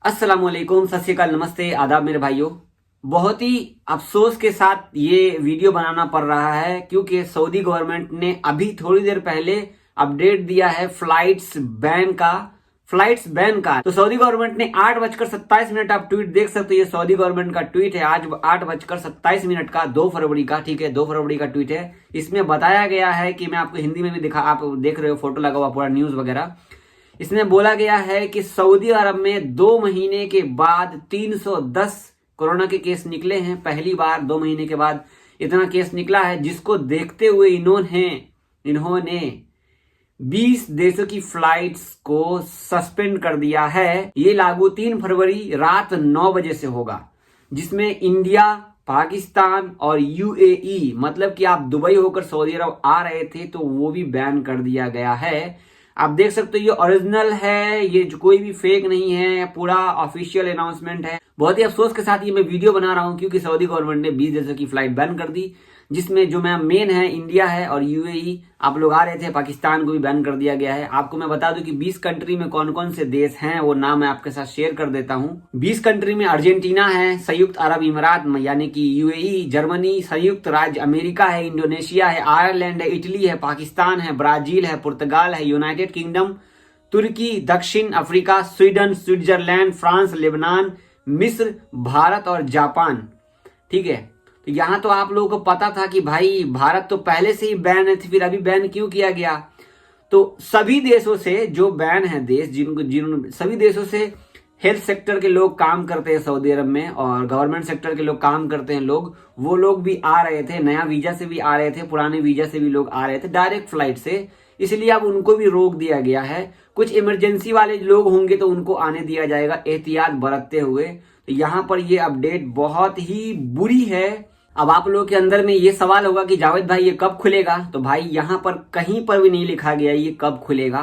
अस्सलामुअलैकुम, सत श्री अकाल, नमस्ते, आदाब मेरे भाइयों। बहुत ही अफसोस के साथ ये वीडियो बनाना पड़ रहा है क्योंकि सऊदी गवर्नमेंट ने अभी थोड़ी देर पहले अपडेट दिया है फ्लाइट्स बैन का। तो सऊदी गवर्नमेंट ने 8:27 आप ट्वीट देख सकते हो। ये सऊदी गवर्नमेंट का ट्वीट है, आज 8:27 का, 2 फरवरी का। ठीक है, 2 फरवरी का ट्वीट है। इसमें बताया गया है कि मैं आपको हिंदी में भी आप देख रहे हो, फोटो लगा हुआ पूरा न्यूज वगैरह। इसमें बोला गया है कि सऊदी अरब में 2 महीने के बाद 310 कोरोना के केस निकले हैं। पहली बार 2 महीने के बाद इतना केस निकला है, जिसको देखते हुए इन्होंने 20 देशों की फ्लाइट्स को सस्पेंड कर दिया है। ये लागू 3 फरवरी रात 9 बजे से होगा, जिसमें इंडिया, पाकिस्तान और यूएई, मतलब कि आप दुबई होकर सऊदी अरब आ रहे थे तो वो भी बैन कर दिया गया है। आप देख सकते हो ये ओरिजिनल है, ये कोई भी फेक नहीं है, पूरा ऑफिशियल अनाउंसमेंट है। बहुत ही अफसोस के साथ ये मैं वीडियो बना रहा हूं क्योंकि सऊदी गवर्नमेंट ने 20 देशों की फ्लाइट बैन कर दी, जिसमें जो मेन है इंडिया है और यूएई। आप लोग आ रहे थे, पाकिस्तान को भी बैन कर दिया गया है। आपको मैं बता दूं कि 20 कंट्री में कौन कौन से देश हैं, वो नाम मैं आपके साथ शेयर कर देता हूं। 20 कंट्री में अर्जेंटीना है, संयुक्त अरब इमारात यानी कि यूएई, जर्मनी, संयुक्त राज्य अमेरिका है, इंडोनेशिया है, आयरलैंड है, इटली है, पाकिस्तान है, ब्राजील है, पुर्तगाल है, यूनाइटेड किंगडम, तुर्की, दक्षिण Africa, Sweden, Switzerland, France, Lebanon, मिस्र, भारत और जापान। ठीक है, तो यहां तो आप लोगों को पता था कि भाई भारत तो पहले से ही बैन है, फिर अभी बैन क्यों किया गया। तो सभी देशों से जो बैन है, देश जिन्होंने सभी देशों से हेल्थ सेक्टर के लोग काम करते हैं सऊदी अरब में, और गवर्नमेंट सेक्टर के लोग काम करते हैं लोग, वो लोग भी आ रहे थे। नया वीजा से भी आ रहे थे, पुराने वीजा से भी लोग आ रहे थे, डायरेक्ट फ्लाइट से। इसलिए अब उनको भी रोक दिया गया है। कुछ इमरजेंसी वाले लोग होंगे तो उनको आने दिया जाएगा एहतियात बरतते हुए। तो यहाँ पर ये अपडेट बहुत ही बुरी है। अब आप लोगों के अंदर में ये सवाल होगा कि जावेद भाई ये कब खुलेगा। तो भाई यहाँ पर कहीं पर भी नहीं लिखा गया ये कब खुलेगा।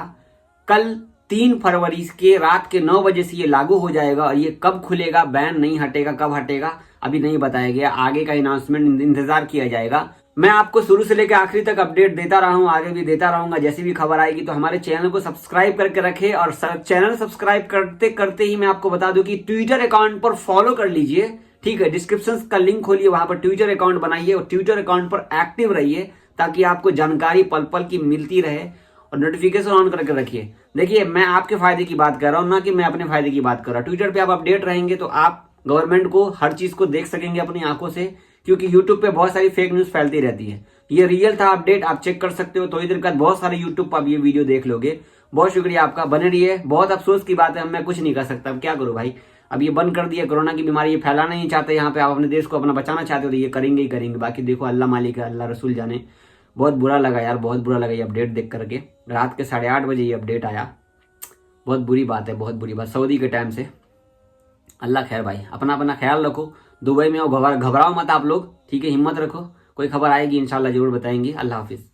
कल 3 फरवरी के रात के 9 बजे से ये लागू हो जाएगा, और ये कब खुलेगा, बैन नहीं हटेगा, कब हटेगा अभी नहीं बताया गया। आगे का अनाउंसमेंट इंतजार किया जाएगा। मैं आपको शुरू से लेकर आखिरी तक अपडेट देता रहा हूं, आगे भी देता रहूंगा। जैसी भी खबर आएगी तो हमारे चैनल को सब्सक्राइब करके रखें, और चैनल सब्सक्राइब करते करते ही मैं आपको बता दूं कि ट्विटर अकाउंट पर फॉलो कर लीजिए। ठीक है, डिस्क्रिप्शन का लिंक खोलिए, वहां पर ट्विटर अकाउंट बनाइए और ट्विटर अकाउंट पर एक्टिव रहिए, ताकि आपको जानकारी पल पल की मिलती रहे, और नोटिफिकेशन ऑन करके रखिए। देखिए, मैं आपके फायदे की बात कर रहा हूं, ना कि मैं अपने फायदे की बात कर रहा हूं। ट्विटर पे आप अपडेट रहेंगे तो आप गवर्नमेंट को हर चीज को देख सकेंगे अपनी आंखों से, क्योंकि यूट्यूब पे बहुत सारी फेक न्यूज फैलती रहती है। ये रियल था अपडेट, आप चेक कर सकते हो। थोड़ी देर बाद बहुत सारे यूट्यूब पर आप ये वीडियो देख लोगे। बहुत शुक्रिया आपका, बने रहिए। बहुत अफसोस की बात है, मैं कुछ नहीं कर सकता, अब क्या करूं भाई। अब ये बंद कर दिया, कोरोना की बीमारी ये फैलाना नहीं चाहते यहाँ पे, आप अपने देश को अपना बचाना चाहते हो तो ये करेंगे ही करेंगे। बाकी देखो, अल्लाह मालिक है, अल्लाह रसूल जाने। बहुत बुरा लगा यार, बहुत बुरा लगा ये अपडेट देख करके। रात के 8:30 बजे ये अपडेट आया। बहुत बुरी बात है, बहुत बुरी बात सऊदी के टाइम से। अल्लाह खैर भाई, अपना अपना ख्याल रखो। दुबई में घबराओ मत आप लोग, ठीक है, हिम्मत रखो। कोई खबर आएगी इंशाल्लाह जरूर बताएंगे। अल्लाह हाफिज।